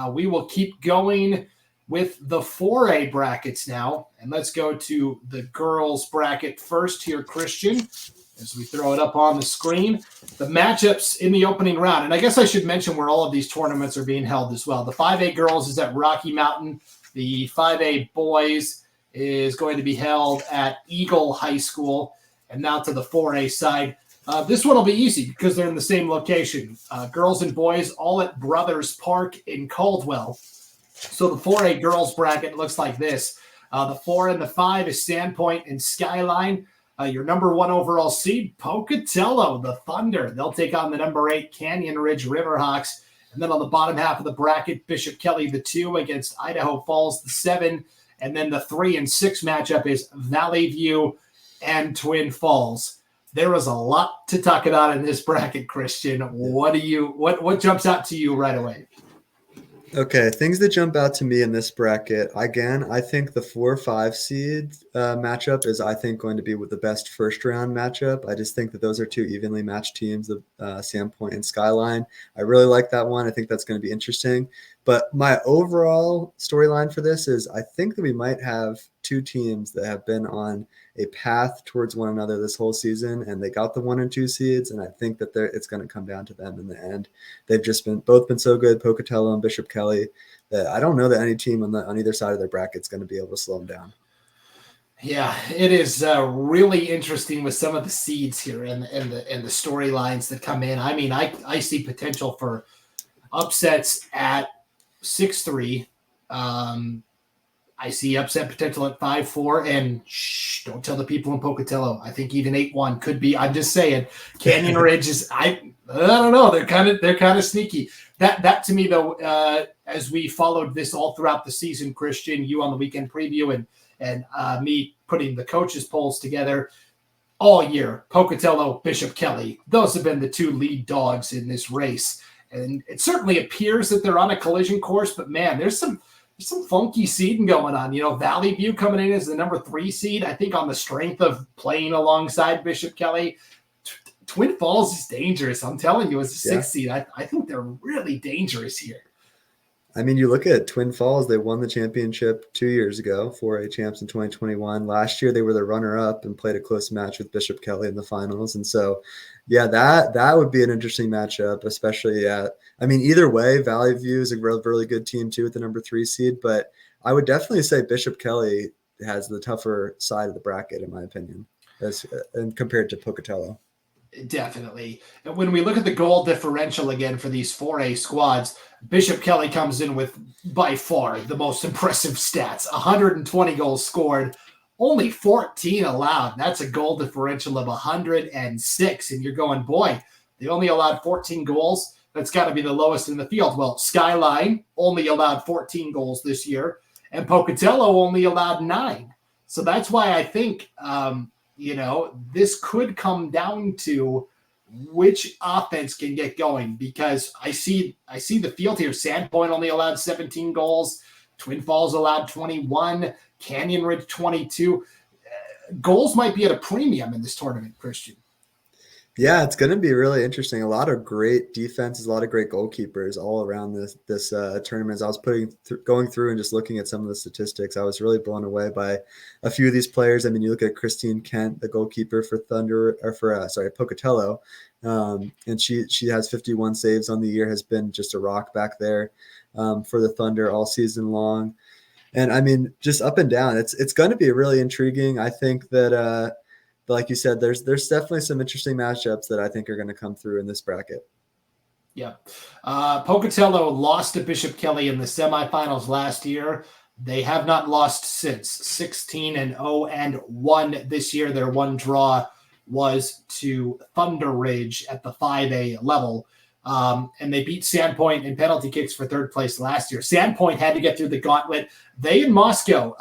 We will keep going with the 4A brackets now. And let's go to the girls bracket first here, Christian, as we throw it up on the screen. The matchups in the opening round. And I guess I should mention where all of these tournaments are being held as well. The 5A girls is at Rocky Mountain. The 5A boys is going to be held at Eagle High School. And now to the 4A side. This one will be easy because they're in the same location. Girls and boys all at Brothers Park in Caldwell. So the 4A girls bracket looks like this. The 4 and the 5 is Sandpoint and Skyline. Your number 1 overall seed, Pocatello, the Thunder. They'll take on the number 8 Canyon Ridge Riverhawks. And then on the bottom half of the bracket, Bishop Kelly, the 2 against Idaho Falls, the 7. And then the 3 and 6 matchup is Valley View and Twin Falls. There was a lot to talk about in this bracket, Christian. What jumps out to you right away? Okay, things that jump out to me in this bracket. Again, I think the 4-5 seed matchup is, I think, going to be with the best first round matchup. I just think that those are 2 evenly matched teams of Sandpoint and Skyline. I really like that one. I think that's going to be interesting. But my overall storyline for this is I think that we might have 2 teams that have been on a path towards one another this whole season, and they got the 1 and 2 seeds, and I think that it's going to come down to them in the end. They've just both been so good, Pocatello and Bishop Kelly, that I don't know that any team on either side of their bracket is going to be able to slow them down. Yeah, it is really interesting with some of the seeds here and the storylines that come in. I mean, I see potential for upsets at 6-3. I see upset potential at 5-4, and don't tell the people in Pocatello. I think even 8-1 could be. I'm just saying, Canyon Ridge is. I don't know. They're kind of sneaky. That to me though, as we followed this all throughout the season, Christian, you on the weekend preview and me putting the coaches polls together all year. Pocatello, Bishop Kelly. Those have been the 2 lead dogs in this race, and it certainly appears that they're on a collision course. But man, there's some funky seeding going on. You know, Valley View coming in as the number 3 seed, I think on the strength of playing alongside Bishop Kelly. Twin Falls is dangerous. I'm telling you, as a 6th seed, I think they're really dangerous here. I mean, you look at Twin Falls, they won the championship 2 years ago, 4A champs in 2021. Last year, they were the runner-up and played a close match with Bishop Kelly in the finals. And so, yeah, that would be an interesting matchup, especially either way, Valley View is a really good team too with the number 3 seed, but I would definitely say Bishop Kelly has the tougher side of the bracket, in my opinion, and compared to Pocatello. Definitely. And when we look at the goal differential again for these 4A squads, Bishop Kelly comes in with by far the most impressive stats. 120 goals scored, only 14 allowed. That's a goal differential of 106. And you're going, boy, they only allowed 14 goals. That's got to be the lowest in the field. Well, Skyline only allowed 14 goals this year, and Pocatello only allowed 9. So that's why I think this could come down to which offense can get going, because I see the field here. Sandpoint only allowed 17 goals. Twin Falls allowed 21. Canyon Ridge 22. Goals might be at a premium in this tournament, Christian. Yeah, it's going to be really interesting. A lot of great defenses, a lot of great goalkeepers all around this tournament. As I was going through and just looking at some of the statistics, I was really blown away by a few of these players. I mean, you look at Christine Kent, the goalkeeper for Pocatello, and she has 51 saves on the year, has been just a rock back there for the Thunder all season long. And I mean, just up and down, it's going to be really intriguing. I think that. Like you said, there's definitely some interesting matchups that I think are going to come through in this bracket. Yeah. Pocatello lost to Bishop Kelly in the semifinals last year. They have not lost since. 16-0-1 this year. Their one draw was to Thunder Ridge at the 5A level. And they beat Sandpoint in penalty kicks for 3rd place last year. Sandpoint had to get through the gauntlet. They in Moscow,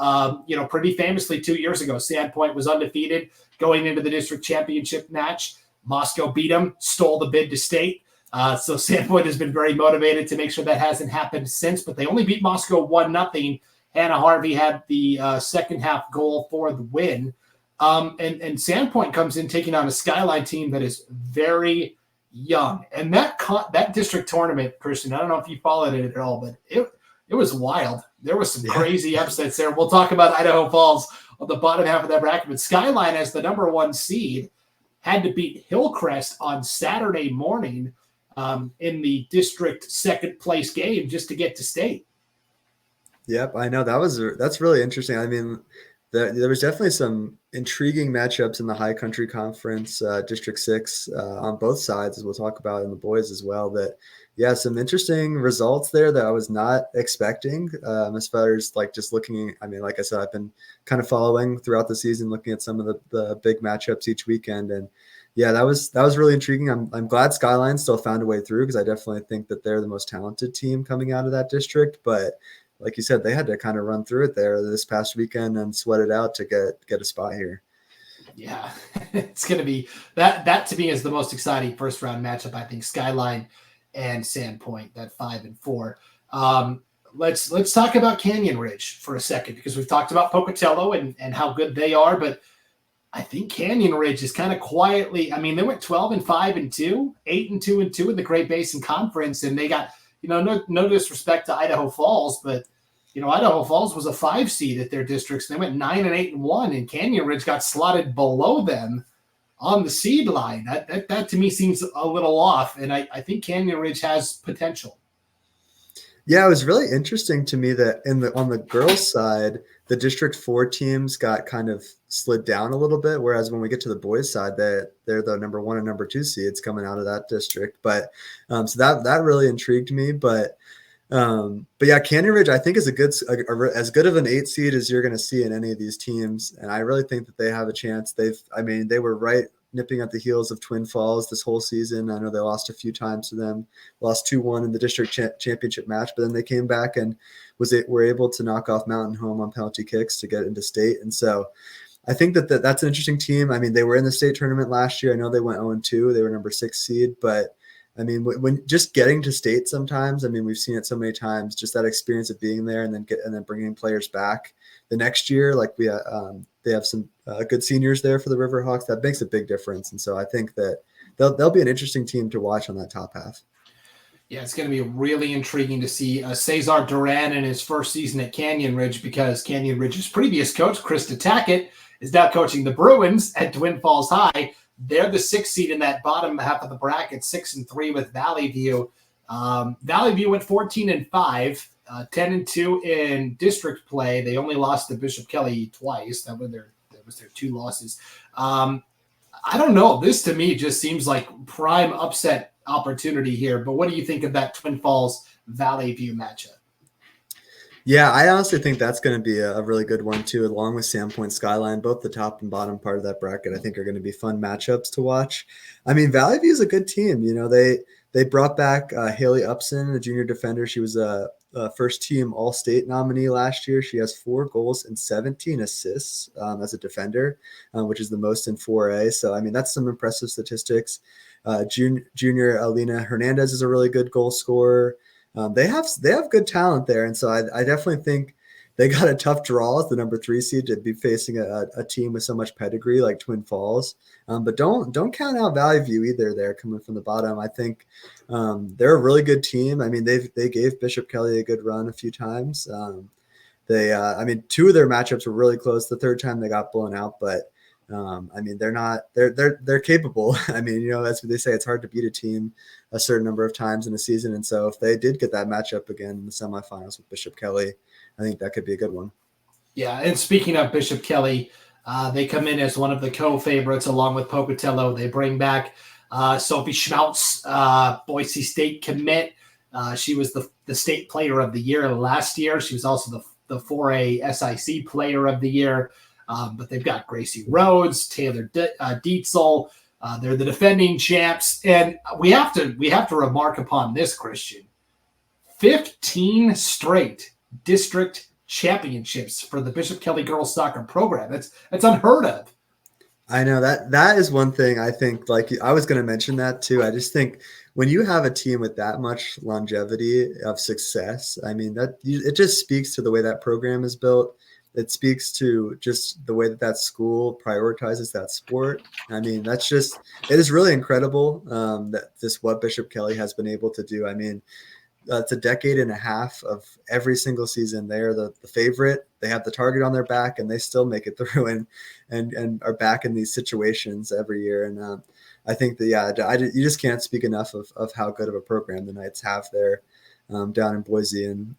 pretty famously 2 years ago, Sandpoint was undefeated going into the district championship match. Moscow beat them, stole the bid to state. So Sandpoint has been very motivated to make sure that hasn't happened since, but they only beat Moscow 1-0. Hannah Harvey had the second half goal for the win. And Sandpoint comes in taking on a Skyline team that is very young. And that district tournament, Christian, I don't know if you followed it at all, but it was wild. There was some crazy upsets there. We'll talk about Idaho Falls on the bottom half of that bracket, but Skyline, as the number 1 seed, had to beat Hillcrest on Saturday morning in the district second place game just to get to state. Yep, I know that's really interesting. I mean, there was definitely some intriguing matchups in the High Country Conference, District 6, on both sides, as we'll talk about in the boys as well. Some interesting results there that I was not expecting, as far as like just looking. I mean, like I said, I've been kind of following throughout the season, looking at some of the big matchups each weekend, and yeah, that was really intriguing. I'm glad Skyline still found a way through, because I definitely think that they're the most talented team coming out of that district, but like you said, they had to kind of run through it there this past weekend and sweat it out to get a spot here. Yeah, it's going to be that to me is the most exciting first round matchup. I think Skyline and Sandpoint, that 5 and 4. Let's talk about Canyon Ridge for a second, because we've talked about Pocatello and how good they are, but I think Canyon Ridge is kind of quietly. I mean, they went 12 and 5 and 2, 8 and 2 and 2 in the Great Basin Conference, and they got. No disrespect to Idaho Falls, but Idaho Falls was a 5 seed at their districts. They went 9 and 8 and 1, and Canyon Ridge got slotted below them on the seed line. That to me seems a little off, and I think Canyon Ridge has potential. Yeah, it was really interesting to me that on the girls' side, the District 4 teams got kind of slid down a little bit, whereas when we get to the boys' side, they're the number 1 and number 2 seeds coming out of that district. But so that really intrigued me. But yeah, Canyon Ridge I think is as good of an 8 seed as you're going to see in any of these teams, and I really think that they have a chance. They were right nipping at the heels of Twin Falls this whole season. I know they lost a few times to them, lost 2-1 in the district championship match, but then they came back and were able to knock off Mountain Home on penalty kicks to get into state. And so I think that's an interesting team. I mean, they were in the state tournament last year. I know they went 0-2. They were number 6 seed, but I mean, when just getting to state sometimes, I mean, we've seen it so many times, just that experience of being there and then bringing players back the next year. Like they have some good seniors there for the Riverhawks. That makes a big difference. And so I think that they'll be an interesting team to watch on that top half. Yeah, it's going to be really intriguing to see Cesar Duran in his first season at Canyon Ridge, because Canyon Ridge's previous coach, Krista Tackett, is now coaching the Bruins at Twin Falls High. They're the 6th seed in that bottom half of the bracket, 6 and 3 with Valley View. Valley View went 14 and 5, 10 and 2 in district play. They only lost to Bishop Kelly twice. That was their 2 losses. I don't know. This to me just seems like prime upset opportunity here. But what do you think of that Twin Falls Valley View matchup? Yeah, I honestly think that's going to be a really good one too, along with Sandpoint Skyline. Both the top and bottom part of that bracket, I think, are going to be fun matchups to watch. I mean, Valley View is a good team. They brought back Haley Upson, a junior defender. She was a first team All-State nominee last year. She has 4 goals and 17 assists as a defender, which is the most in 4A. So, I mean, that's some impressive statistics. Junior Alina Hernandez is a really good goal scorer. They have good talent there, and so I definitely think they got a tough draw as the number 3 seed to be facing a team with so much pedigree like Twin Falls. But don't count out Valley View either. They're coming from the bottom. I think they're a really good team. I mean, they gave Bishop Kelly a good run a few times. I mean, 2 of their matchups were really close. The third time they got blown out, but I mean, they're capable. I mean, as they say, it's hard to beat a team a certain number of times in a season. And so if they did get that matchup again in the semifinals with Bishop Kelly, I think that could be a good one. Yeah. And speaking of Bishop Kelly, they come in as one of the co-favorites along with Pocatello. They bring back Sophie Schmaltz, Boise State commit. She was the state player of the year last year. She was also the 4A SIC player of the year. But they've got Gracie Rhodes, Taylor Dietzel. They're the defending champs. And we have to remark upon this, Christian. 15 straight district championships for the Bishop Kelly girls soccer program. That's unheard of. I know that is one thing I think, like I was going to mention that too. I just think when you have a team with that much longevity of success, I mean, it just speaks to the way that program is built. It speaks to just the way that school prioritizes that sport. I mean, it is really incredible that what Bishop Kelly has been able to do. I mean, it's a decade and a half of every single season. They are the favorite. They have the target on their back, and they still make it through and are back in these situations every year. And I think that, you just can't speak enough of how good of a program the Knights have there down in Boise. And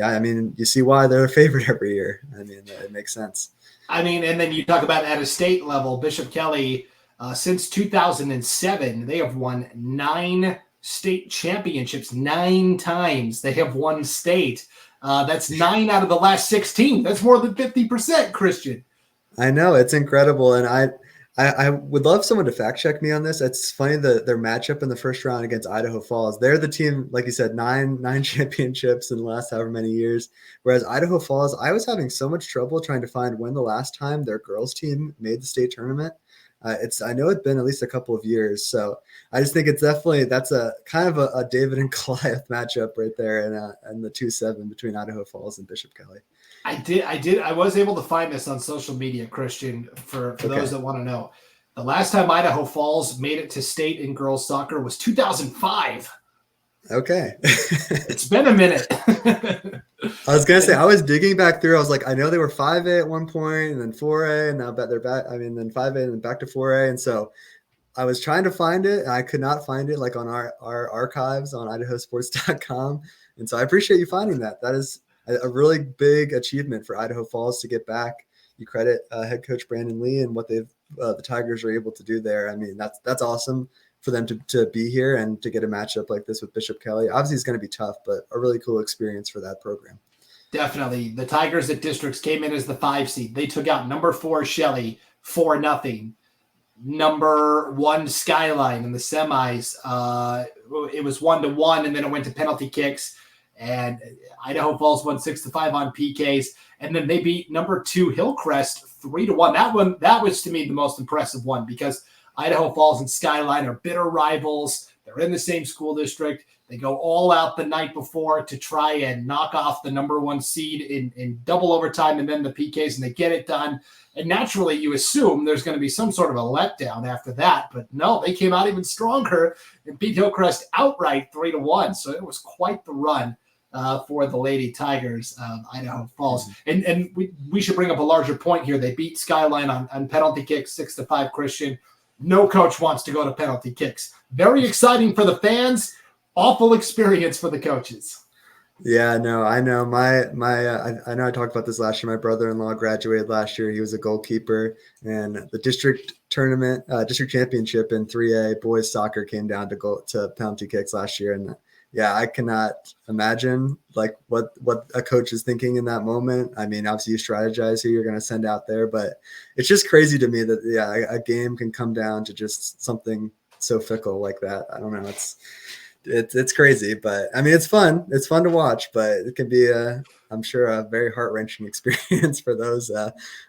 I mean, you see why they're a favorite every year. I mean, it makes sense. I mean, and then you talk about at a state level, Bishop Kelly, since 2007, they have won 9 state championships. 9 times they have won state. That's 9 out of the last 16. That's more than 50%, Christian. I know, it's incredible. And I would love someone to fact check me on this. It's funny that their matchup in the first round against Idaho Falls, they're the team, like you said, nine championships in the last however many years. Whereas Idaho Falls, I was having so much trouble trying to find when the last time their girls team made the state tournament. I know it's been at least a couple of years. So I just think that's a kind of a David and Goliath matchup right there in the 2-7 between Idaho Falls and Bishop Kelly. I was able to find this on social media, Christian, for those that want to know. The last time Idaho Falls made it to state in girls soccer was 2005. Okay. It's been a minute. I was going to say, I was digging back through. I was like, I know they were 5A at one point and then 4A, and now I bet they're back. I mean, then 5A and then back to 4A. And so I was trying to find it, and I could not find it like on our archives on IdahoSports.com. And so I appreciate you finding that. That is a really big achievement for Idaho Falls to get back. You credit head coach Brandon Lee and what the Tigers are able to do there. I mean, that's awesome for them to be here and to get a matchup like this with Bishop Kelly. Obviously, it's going to be tough, but a really cool experience for that program. Definitely. The Tigers at districts came in as the 5 seed. They took out number 4 Shelley 4-0. Number 1 Skyline in the semis. It was 1-1, and then it went to penalty kicks. And Idaho Falls won 6-5 on PKs. And then they beat number 2 Hillcrest 3-1. That was to me the most impressive one, because Idaho Falls and Skyline are bitter rivals. They're in the same school district. They go all out the night before to try and knock off the number 1 seed in double overtime and then the PKs, and they get it done. And naturally, you assume there's going to be some sort of a letdown after that. But no, they came out even stronger and beat Hillcrest outright 3-1. So it was quite the run for the Lady Tigers of Idaho Falls. And we should bring up a larger point here. They beat Skyline on penalty kicks 6-5, Christian. No coach wants to go to penalty kicks. Very exciting for the fans. Awful experience for the coaches. Yeah, no, I know. I know I talked about this last year. My brother-in-law graduated last year. He was a goalkeeper, and the district tournament, district championship in 3A boys soccer came down to penalty kicks last year. And yeah, I cannot imagine like what a coach is thinking in that moment. I mean, obviously you strategize who you're going to send out there, but it's just crazy to me that a game can come down to just something so fickle like that. I don't know. It's crazy, but I mean, it's fun. It's fun to watch, but it can be I'm sure a very heart-wrenching experience for those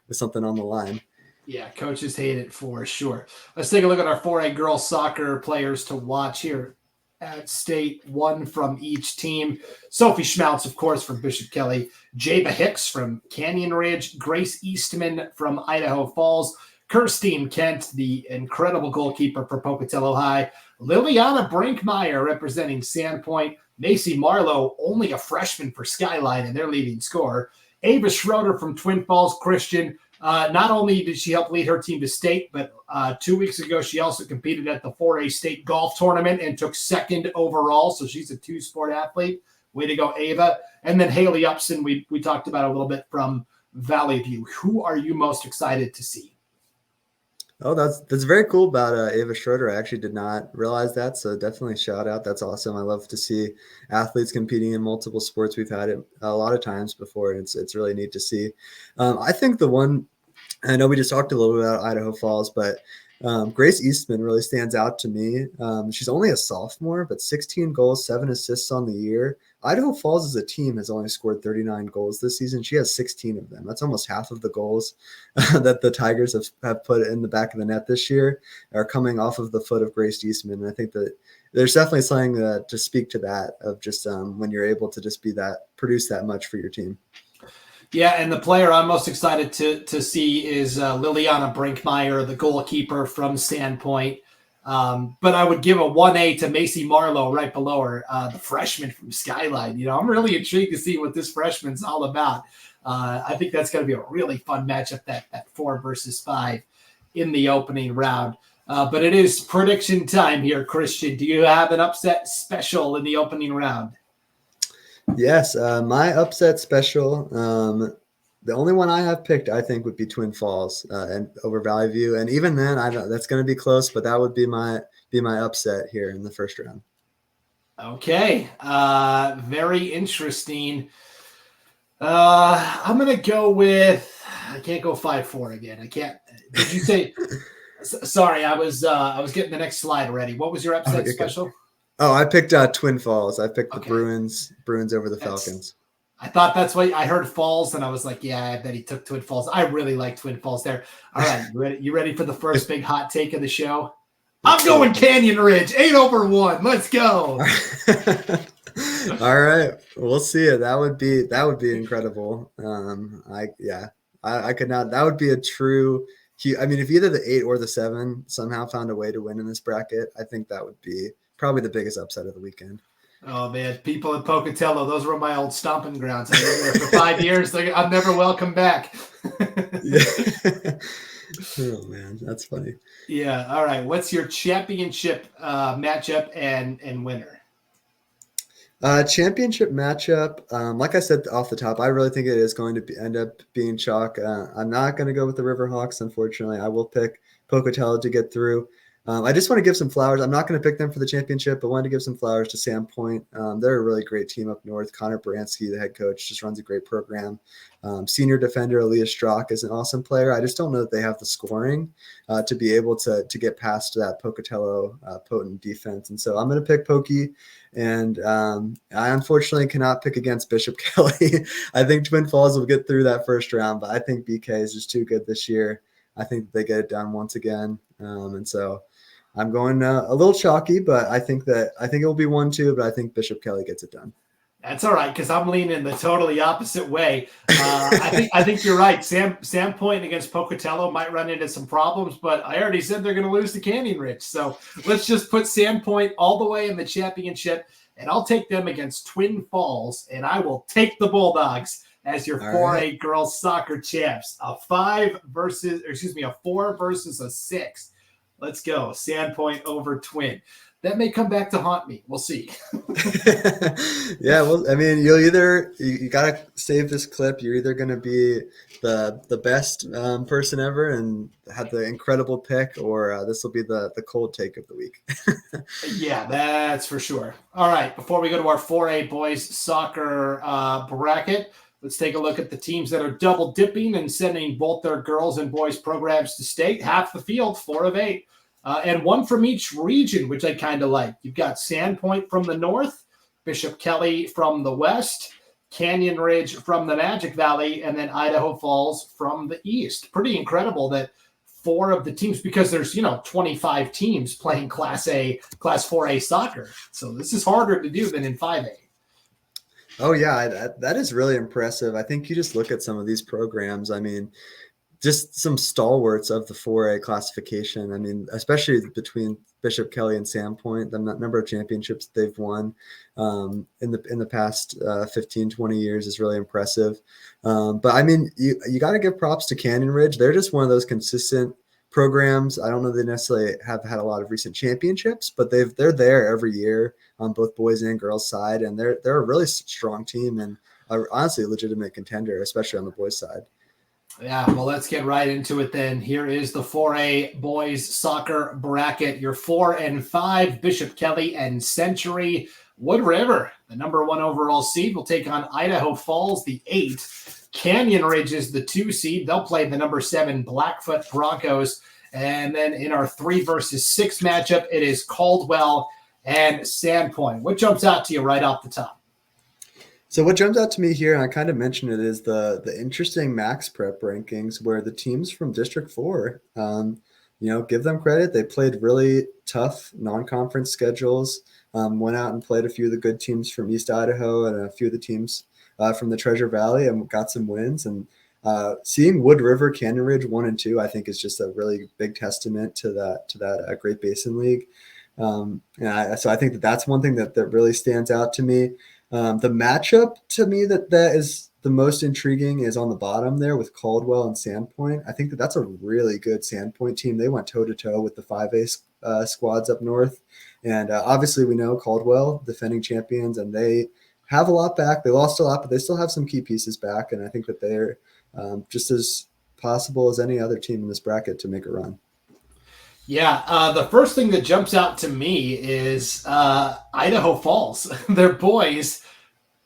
with something on the line. Yeah, coaches hate it for sure. Let's take a look at our 4A girls soccer players to watch here at state, 1 from each team. Sophie Schmaltz, of course, from Bishop Kelly. Jaba Hicks from Canyon Ridge. Grace Eastman from Idaho Falls. Kirstine Kent, the incredible goalkeeper for Pocatello High. Liliana Brinkmeyer representing Sandpoint. Macy Marlowe, only a freshman for Skyline and their leading scorer. Ava Schroeder from Twin Falls Christian. Not only did she help lead her team to state, but 2 weeks ago she also competed at the 4A state golf tournament and took 2nd overall. So she's a 2-sport athlete. Way to go, Ava. And then Haley Upson, we talked about a little bit from Valley View. Who are you most excited to see? Oh, that's very cool about Ava Schroeder. I actually did not realize that, so definitely shout out. That's awesome. I love to see athletes competing in multiple sports. We've had it a lot of times before, and it's really neat to see. I think the one, I know we just talked a little bit about Idaho Falls, but Grace Eastman really stands out to me. She's only a sophomore, but 16 goals, 7 assists on the year. Idaho Falls as a team has only scored 39 goals this season. She has 16 of them. That's almost half of the goals that the Tigers have put in the back of the net this year are coming off of the foot of Grace Eastman. And I think that there's definitely something to speak to that of just when you're able to just produce that much for your team. Yeah, and the player I'm most excited to see is Liliana Brinkmeyer, the goalkeeper from Sandpoint. But I would give a 1A to Macy Marlowe right below her, the freshman from Skyline. I'm really intrigued to see what this freshman's all about. I think that's going to be a really fun matchup, that 4 versus 5 in the opening round. But it is prediction time here, Christian. Do you have an upset special in the opening round? Yes, my upset special. The only one I have picked, I think, would be Twin Falls and over Valley View, and even then, that's going to be close. But that would be my upset here in the first round. Okay, very interesting. I'm going to go with. I can't go 5-4 again. I can't. Did you say? Sorry, I was getting the next slide already. What was your upset special? Good. Oh, I picked Twin Falls. I picked the Bruins over the Falcons. I thought that's what I heard, Falls, and I was like, yeah, I bet he took Twin Falls. I really like Twin Falls there. All right, you ready for the first big hot take of the show? I'm going Canyon Ridge, 8/1. Let's go. All right, we'll see it. That would be incredible. I could not. That would be a true. I mean, if either the 8 or the 7 somehow found a way to win in this bracket, I think that would be probably the biggest upset of the weekend. Oh, man. People in Pocatello, those were my old stomping grounds. I lived there for 5 years. I'm never welcome back. Oh, man. That's funny. Yeah. All right. What's your championship matchup and winner? Championship matchup. Like I said off the top, I really think it is going to end up being chalk. I'm not going to go with the Riverhawks, unfortunately. I will pick Pocatello to get through. I just want to give some flowers. I'm not going to pick them for the championship, but wanted to give some flowers to Sandpoint. They're a really great team up north. Connor Baranski, the head coach, just runs a great program. Senior defender Aaliyah Strock is an awesome player. I just don't know that they have the scoring to be able to get past that Pocatello potent defense. And so I'm going to pick Pokey. And I unfortunately cannot pick against Bishop Kelly. I think Twin Falls will get through that first round, but I think BK is just too good this year. I think they get it done once again. And so I'm going a little chalky, but I think it will be 1-2, but I think Bishop Kelly gets it done. That's all right, because I'm leaning the totally opposite way. I think you're right. Sandpoint against Pocatello might run into some problems, but I already said they're going to lose to Canyon Ridge. So let's just put Sandpoint all the way in the championship, and I'll take them against Twin Falls, and I will take the Bulldogs as your 4A girls soccer champs. A 4 versus a 6. Let's go. Sandpoint over Twin. That may come back to haunt me. We'll see. Yeah, well, I mean, you got to save this clip. You're either going to be the best person ever and have the incredible pick, or this will be the cold take of the week. Yeah, that's for sure. All right, before we go to our 4A boys soccer bracket, let's take a look at the teams that are double dipping and sending both their girls and boys programs to state. Half the field, 4 of 8. And 1 from each region, which I kind of like. You've got Sandpoint from the north, Bishop Kelly from the west, Canyon Ridge from the Magic Valley, and then Idaho Falls from the east. Pretty incredible that 4 of the teams, because there's 25 teams playing Class 4A soccer. So this is harder to do than in 5A. Oh yeah, that is really impressive. I think you just look at some of these programs. I mean, just some stalwarts of the 4A classification. I mean, especially between Bishop Kelly and Sandpoint, the number of championships they've won in the past 15, 20 years is really impressive. But I mean, you got to give props to Canyon Ridge. They're just one of those consistent programs. I don't know they necessarily have had a lot of recent championships, but they're there every year on both boys and girls side, and they're a really strong team and honestly a legitimate contender, especially on the boys side. Yeah, well, let's get right into it then. Here is the 4A boys soccer bracket. Your 4 and 5, Bishop Kelly and Century. Wood River, the number 1 overall seed, will take on Idaho Falls, the 8. Canyon Ridge is the 2 seed. They'll play the number 7 Blackfoot Broncos. And then in our 3 versus 6 matchup, it is Caldwell and Sandpoint. What jumps out to you right off the top? So what jumps out to me here, and I kind of mentioned it, is the interesting max prep rankings where the teams from District 4, give them credit. They played really tough non-conference schedules, went out and played a few of the good teams from East Idaho and a few of the teams from the Treasure Valley and got some wins. And Seeing Wood River, Canyon Ridge 1 and 2, I think is just a really big testament to that Great Basin League. So I think that's one thing that really stands out to me. The matchup to me that is the most intriguing is on the bottom there with Caldwell and Sandpoint. I think that's a really good Sandpoint team. They went toe-to-toe with the 5A squads up north. And obviously we know Caldwell, defending champions, and they have a lot back. They lost a lot, but they still have some key pieces back. And I think that they're just as possible as any other team in this bracket to make a run. Yeah, the first thing that jumps out to me is Idaho Falls. Their boys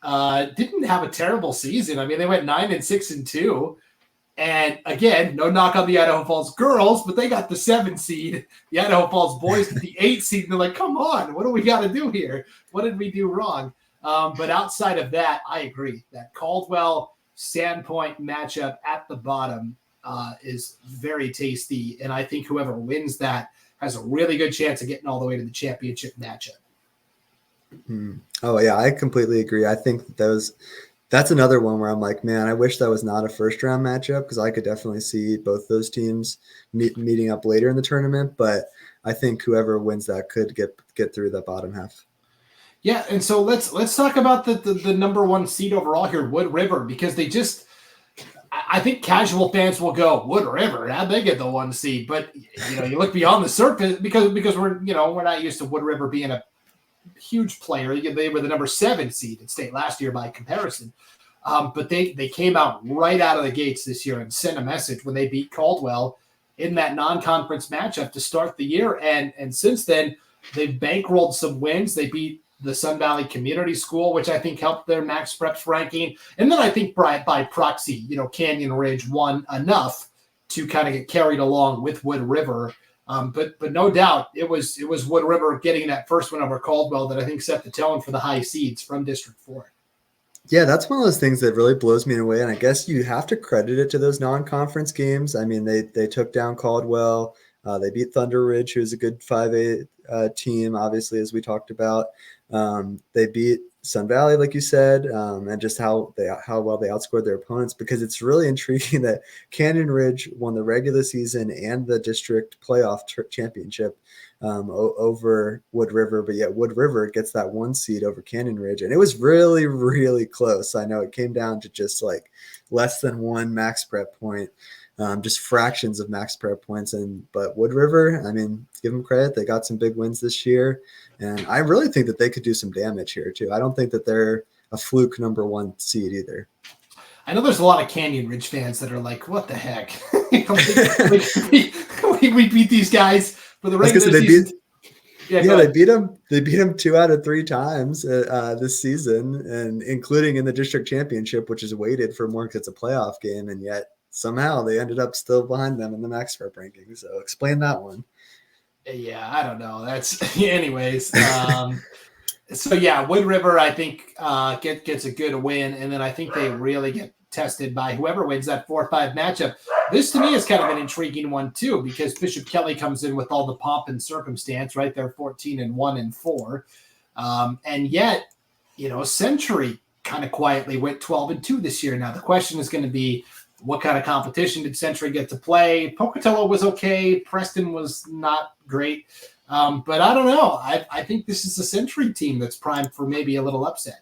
didn't have a terrible season. I mean, they went 9-6-2. And again, no knock on the Idaho Falls girls, but they got the 7 seed. The Idaho Falls boys got the 8 seed. And they're like, come on, what do we got to do here? What did we do wrong? But outside of that, I agree. That Caldwell-Sandpoint matchup at the bottom is very tasty. And I think whoever wins that has a really good chance of getting all the way to the championship matchup. Oh, yeah, I completely agree. I think that's another one where I'm like, man, I wish that was not a first-round matchup because I could definitely see both those teams meeting up later in the tournament. But I think whoever wins that could get through the bottom half. Yeah, and so let's talk about the number 1 seed overall here, Wood River, because they just – I think casual fans will go, Wood River, how'd they get the 1 seed? But, you look beyond the surface because we're not used to Wood River being a huge player. They were the number 7 seed in state last year by comparison. But they came out right out of the gates this year and sent a message when they beat Caldwell in that non-conference matchup to start the year. And since then, they've bankrolled some wins. They beat the Sun Valley Community School, which I think helped their Max Preps ranking. And then I think by proxy, Canyon Ridge won enough to kind of get carried along with Wood River. But no doubt it was Wood River getting that first one over Caldwell that I think set the tone for the high seeds from District 4. Yeah, that's one of those things that really blows me away. And I guess you have to credit it to those non-conference games. I mean, they took down Caldwell. They beat Thunder Ridge, who's a good 5A team, obviously, as we talked about. They beat Sun Valley, like you said, and just how well they outscored their opponents, because it's really intriguing that Canyon Ridge won the regular season and the district playoff championship over Wood River, but yet Wood River gets that 1 seed over Canyon Ridge. And it was really, really close. I know it came down to just like less than 1 max prep point. Just fractions of max prep points. But Wood River, I mean, give them credit. They got some big wins this year. And I really think that they could do some damage here too. I don't think that they're a fluke number 1 seed either. I know there's a lot of Canyon Ridge fans that are like, what the heck? we beat these guys for the regular season. They beat them. They beat them 2 out of 3 times this season, and including in the district championship, which is weighted for more because it's a playoff game, and yet somehow they ended up still behind them in the max prep ranking. So explain that one. Yeah, I don't know. That's anyways. So yeah, Wood River, I think gets a good win, and then I think they really get tested by whoever wins that 4-5 matchup. This to me is kind of an intriguing one too, because Bishop Kelly comes in with all the pomp and circumstance, right? They're 14-1-4, and yet Century kind of quietly went 12-2 this year. Now the question is going to be, what kind of competition did Century get to play? Pocatello was okay. Preston was not great. But I don't know. I think this is a Century team that's primed for maybe a little upset.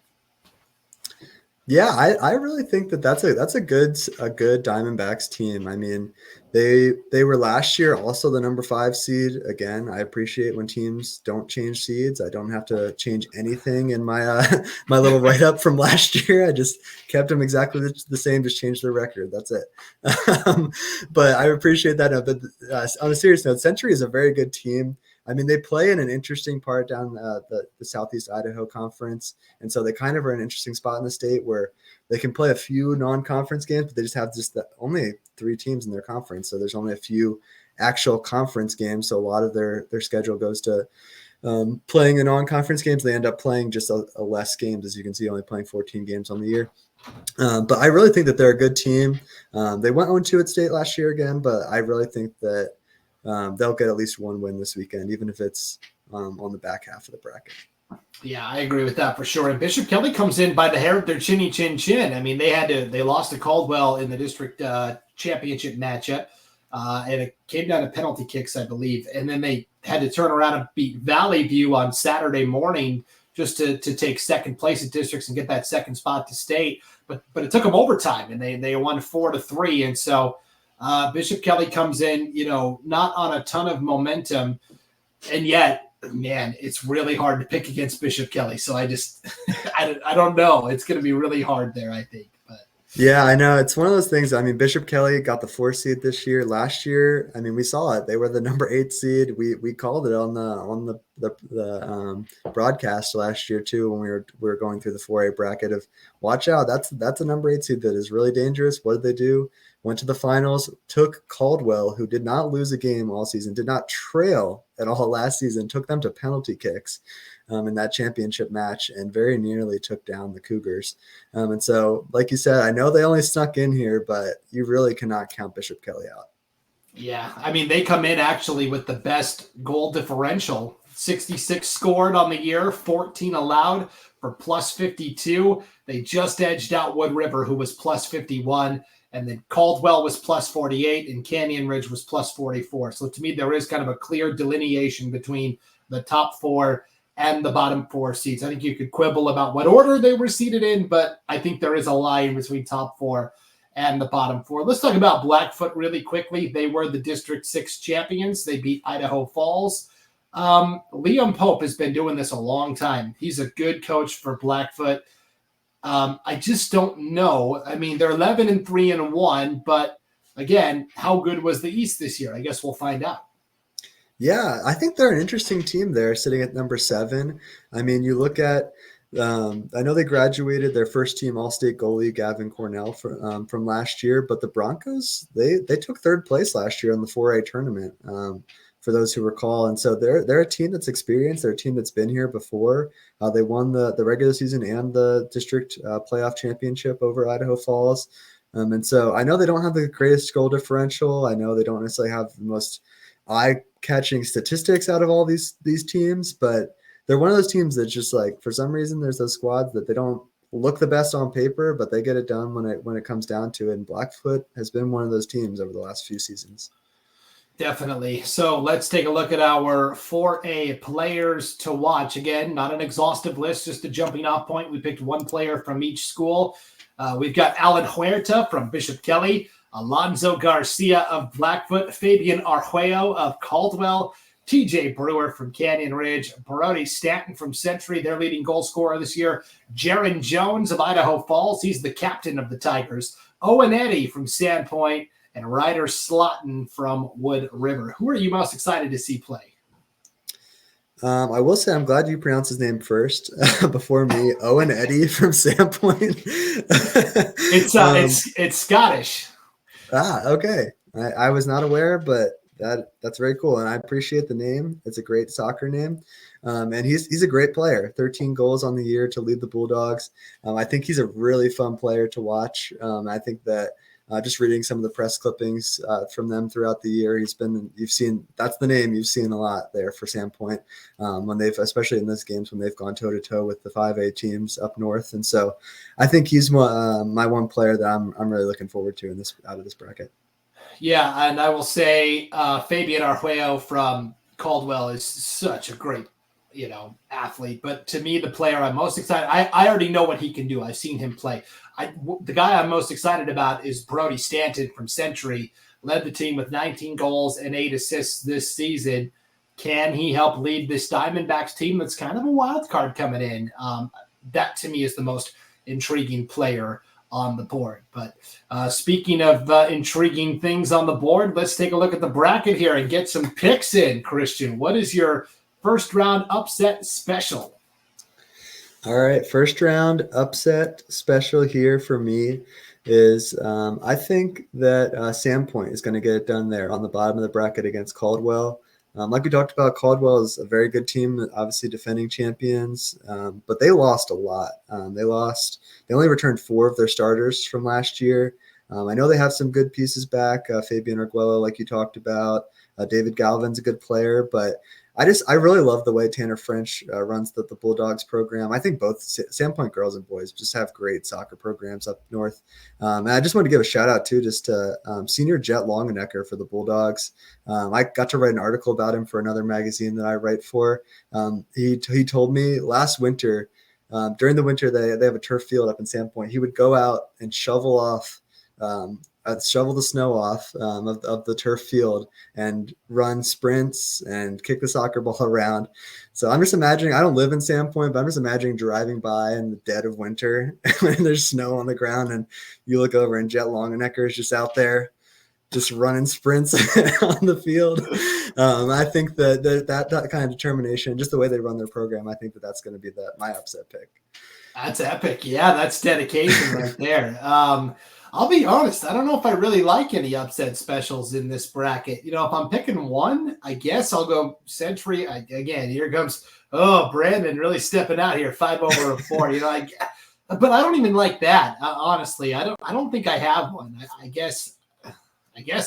Yeah, I really think that's a good Diamondbacks team. I mean, they were last year also the number 5 seed. Again, I appreciate when teams don't change seeds. I don't have to change anything in my my little write up from last year. I just kept them exactly the same, just changed their record. That's it. But I appreciate that. But on a serious note, Century is a very good team. I mean, they play in an interesting part down the Southeast Idaho Conference. And so they kind of are in an interesting spot in the state where they can play a few non-conference games, but they just have only 3 teams in their conference. So there's only a few actual conference games. So a lot of their schedule goes to playing the non-conference games. They end up playing just a less games, as you can see, only playing 14 games on the year. But I really think that they're a good team. They went 0-2 at state last year again, but I really think that they'll get at least 1 win this weekend, even if it's on the back half of the bracket. Yeah, I agree with that for sure. And Bishop Kelly comes in by the hair of their chinny chin chin. I mean, they lost to Caldwell in the district championship matchup, and it came down to penalty kicks, I believe. And then they had to turn around and beat Valley View on Saturday morning just to take second place at districts and get that second spot to state. But it took them overtime, and they won 4-3. And so Bishop Kelly comes in, not on a ton of momentum, and yet, man, it's really hard to pick against Bishop Kelly. So I just, I don't know. It's going to be really hard there, I think. But Yeah, I know. It's one of those things. I mean, Bishop Kelly got the 4 seed this year. Last year, I mean, we saw it. They were the number 8 seed. We called it on the broadcast last year too when we were going through the 4A bracket of watch out. That's a number 8 seed that is really dangerous. What did they do? Went to the finals, took Caldwell, who did not lose a game all season, did not trail at all last season, took them to penalty kicks in that championship match and very nearly took down the Cougars. And so, like you said, I know they only snuck in here, but you really cannot count Bishop Kelly out. yeah, I mean, they come in actually with the best goal differential, 66 scored on the year, 14 allowed for plus 52. They just edged out Wood River, who was plus 51. And then Caldwell was plus 48 and Canyon Ridge was plus 44. So to me, there is kind of a clear delineation between the top 4 and the bottom 4 seeds. I think you could quibble about what order they were seated in, but I think there is a line between top 4 and the bottom 4. Let's talk about Blackfoot really quickly. They were the District 6 champions. They beat Idaho Falls. Liam Pope has been doing this a long time. He's a good coach for Blackfoot. I just don't know. I mean, they're 11-3-1, but again, how good was the East this year? I guess we'll find out. Yeah, I think they're an interesting team there, sitting at number 7. I mean, you look at, I know they graduated their first team All-State goalie, Gavin Cornell, from last year, but the Broncos, they took 3rd place last year in the 4A tournament, for those who recall. And so they're a team that's experienced. They're a team that's been here before. They won the regular season and the district playoff championship over Idaho Falls. And so I know they don't have the greatest goal differential. I know they don't necessarily have the most eye-catching statistics out of all these teams, but they're one of those teams that just like, for some reason, there's those squads that they don't look the best on paper, but they get it done when it comes down to it. And Blackfoot has been one of those teams over the last few seasons. Definitely. So let's take a look at our 4A players to watch. Again, not an exhaustive list, just a jumping off point. We picked one player from each school. We've got Alan Huerta from Bishop Kelly, Alonzo Garcia of Blackfoot, Fabian Arjuello of Caldwell, TJ Brewer from Canyon Ridge, Brody Stanton from Century, their leading goal scorer this year, Jaron Jones of Idaho Falls, he's the captain of the Tigers, Owen Eddy from Sandpoint, and Ryder Slotten from Wood River. Who are you most excited to see play? I will say I'm glad you pronounced his name first before me. Owen Eddy from Sandpoint. It's Scottish. Okay. I was not aware, but that's very cool, and I appreciate the name. It's a great soccer name, and he's a great player. 13 goals on the year to lead the Bulldogs. I think he's a really fun player to watch. I think that. Just reading some of the press clippings from them throughout the year, you've seen that's the name you've seen a lot there for Sandpoint when they've, especially in those games when they've gone toe to toe with the 5A teams up north. And so I think he's my one player that I'm really looking forward to out of this bracket. Yeah, and I will say Fabian Arjuello from Caldwell is such a great athlete. But to me, the player I'm most excited, I already know what he can do. I've seen him play. The guy I'm most excited about is Brody Stanton from Century. Led the team with 19 goals and 8 assists this season. Can he help lead this Diamondbacks team that's kind of a wild card coming in? That, to me, is the most intriguing player on the board. But speaking of intriguing things on the board, let's take a look at the bracket here and get some picks in, Christian. What is your first round upset special? All right, first round upset special here for me is I think that Sandpoint is going to get it done there on the bottom of the bracket against Caldwell. Like we talked about, Caldwell is a very good team, obviously defending champions, but they lost a lot. They only returned 4 of their starters from last year. I know they have some good pieces back, Fabian Arguello, like you talked about. David Galvin's a good player, but I really love the way Tanner French runs the Bulldogs program. I think both Sandpoint girls and boys just have great soccer programs up north. And I just want to give a shout out too, just to senior Jet Longenecker for the Bulldogs. I got to write an article about him for another magazine that I write for. He told me last winter, during the winter, they have a turf field up in Sandpoint. He would go out and shovel the snow off of the turf field and run sprints and kick the soccer ball around. So I'm just imagining, I don't live in Sandpoint, but I'm just imagining driving by in the dead of winter when there's snow on the ground and you look over and Jet Longenecker is just out there just running sprints on the field. I think that kind of determination, just the way they run their program, I think that's going to be my upset pick. That's epic. Yeah, that's dedication right there. I'll be honest, I don't know if I really like any upset specials in this bracket. If I'm picking one, I guess I'll go Century. Again, here comes, Brandon really stepping out here, 5/4. But I don't even like that. Honestly, I don't think I have one. I guess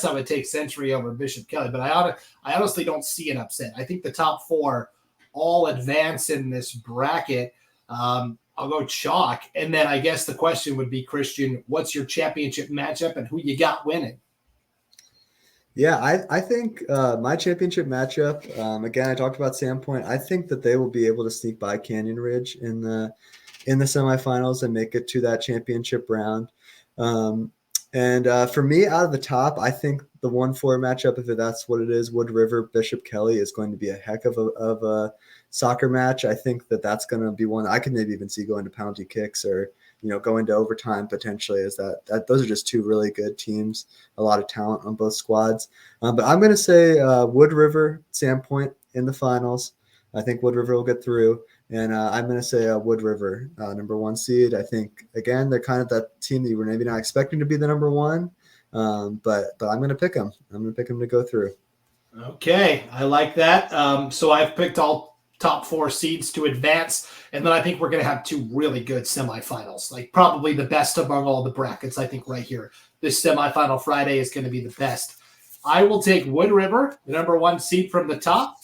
I would take Century over Bishop Kelly, but I honestly don't see an upset. I think the top four all advance in this bracket. I'll go chalk. And then I guess the question would be, Christian, what's your championship matchup and who you got winning? Yeah, I think my championship matchup, again, I talked about Sandpoint. I think that they will be able to sneak by Canyon Ridge in the semifinals and make it to that championship round. And for me, out of the top, I think the 1-4 matchup, if that's what it is, Wood River, Bishop Kelly, is going to be a heck of a soccer match. I think that's going to be one I could maybe even see going to penalty kicks or, going to overtime potentially. Is that those are just two really good teams, a lot of talent on both squads. But I'm going to say Wood River, Sandpoint in the finals. I think Wood River will get through. And I'm going to say Wood River, number 1 seed. I think, again, they're kind of that team that you were maybe not expecting to be the number 1. But I'm going to pick them. I'm going to pick them to go through. Okay, I like that. So I've picked all top 4 seeds to advance. And then I think we're going to have 2 really good semifinals, like probably the best among all the brackets. I think right here, this semifinal Friday is going to be the best. I will take Wood River, the number 1 seed from the top.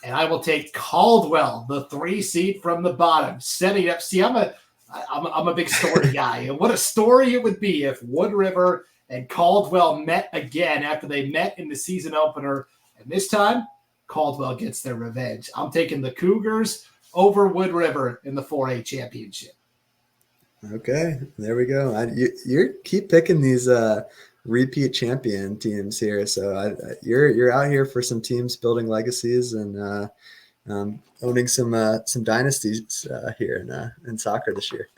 And I will take Caldwell, the 3 seed from the bottom, setting up. See, I'm a big story guy. And what a story it would be if Wood River and Caldwell met again after they met in the season opener. And this time, Caldwell gets their revenge. I'm taking the Cougars over Wood River in the 4A championship. Okay, there we go. You keep picking these repeat champion teams here, so you're out here for some teams building legacies and owning some dynasties here in soccer this year.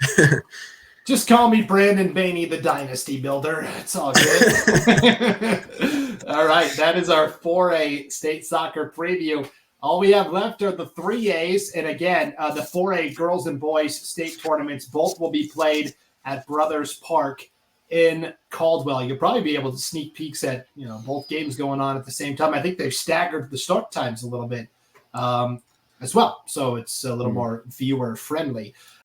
Just call me Brandon Baney, the dynasty builder. It's all good. All right, that is our 4A state soccer preview. All we have left are the 3As, and again, the 4A girls and boys state tournaments both will be played at Brothers Park in Caldwell. You'll probably be able to sneak peeks at both games going on at the same time. I think they've staggered the start times a little bit as well, so it's a little more viewer friendly.